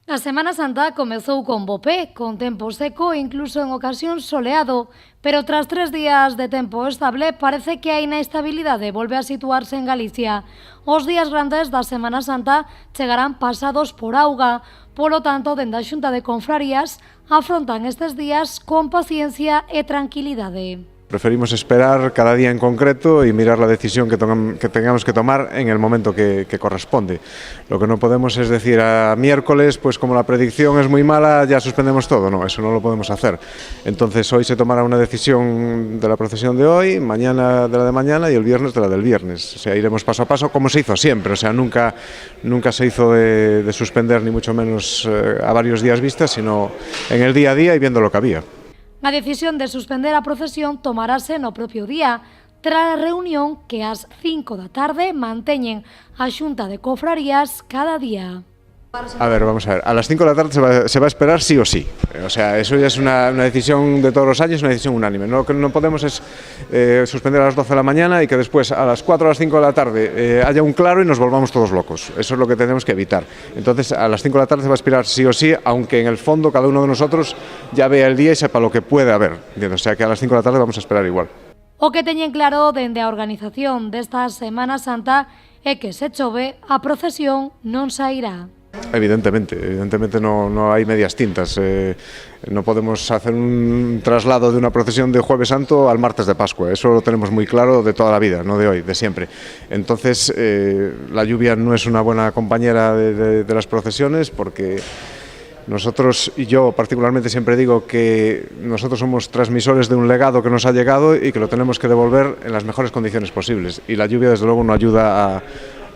A Semana Santa comezou con bo pé, con tempo seco e incluso en ocasión soleado, pero tras 3 días de tempo estable parece que a inestabilidade volve a situarse en Galicia. Os días grandes da Semana Santa chegarán pasados por auga, polo tanto, dende a Xunta de Confrarías afrontan estes días con paciencia e tranquilidade. Preferimos esperar cada día en concreto y mirar la decisión que tengamos que tomar en el momento que corresponde. Lo que no podemos es decir a miércoles, pues como la predicción es muy mala, ya suspendemos todo. No, eso no lo podemos hacer. Entonces hoy se tomará una decisión de la procesión de hoy, mañana de la de mañana y el viernes de la del viernes. O sea, iremos paso a paso como se hizo siempre. O sea, nunca se hizo de suspender ni mucho menos a varios días vistas, sino en el día a día y viendo lo que había. A decisión de suspender a procesión tomarase no propio día, tras a reunión que ás 5 da tarde manteñen a Xunta de Confrarías cada día. A ver, vamos a ver, a las 5 de la tarde se va a esperar sí o sí. O sea, eso ya es una decisión de todos los años, una decisión unánime. Lo que no podemos es suspender a las 12 de la mañana y que después a las 4 o las 5 de la tarde haya un claro y nos volvamos todos locos. Eso es lo que tenemos que evitar. Entonces, a las 5 de la tarde se va a esperar sí o sí, aunque en el fondo cada uno de nosotros ya vea el día y sepa lo que puede haber. O sea, que a las 5 de la tarde vamos a esperar igual. O que teñen claro dende a organización desta Semana Santa é que se chove a procesión non sairá. Evidentemente no hay medias tintas. No podemos hacer un traslado de una procesión de Jueves Santo al martes de Pascua. Eso lo tenemos muy claro de toda la vida, no de hoy, de siempre. Entonces, la lluvia no es una buena compañera de las procesiones porque nosotros, y yo particularmente siempre digo que nosotros somos transmisores de un legado que nos ha llegado y que lo tenemos que devolver en las mejores condiciones posibles. Y la lluvia, desde luego, no ayuda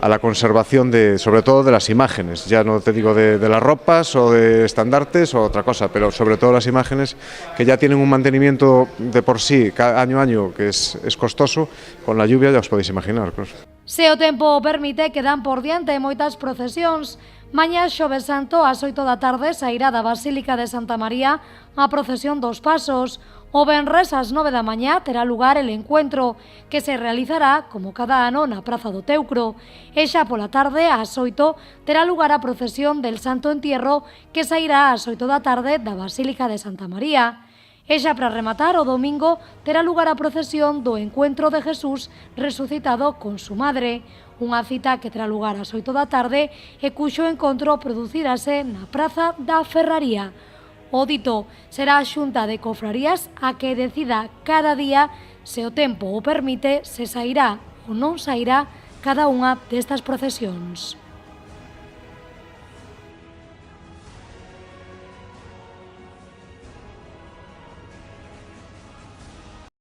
a la conservación sobre todo de las imágenes, ya no te digo de las ropas o de estandartes o otra cosa, pero sobre todo las imágenes que ya tienen un mantenimiento de por sí año a año que es costoso, con la lluvia ya os podéis imaginar. Claro. Se o tempo permite, quedan por diante moitas procesións. Mañá Xoves Santo ás 8 da tarde sairá da Basílica de Santa María a procesión dos Pasos. O venres ás 9 da mañá terá lugar el encuentro, que se realizará, como cada ano, na Praza do Teucro. E xa pola tarde, ás 8, terá lugar a procesión del Santo Entierro, que sairá ás 8 da tarde da Basílica de Santa María. E xa para rematar, o domingo terá lugar a procesión do Encuentro de Jesús resucitado con su madre, unha cita que terá lugar ás 8 da tarde e cuxo encontro producirase na Praza da Ferraría. O dito será a Xunta de Confrarías a que decida cada día, se o tempo o permite, se sairá ou non sairá cada unha destas procesións.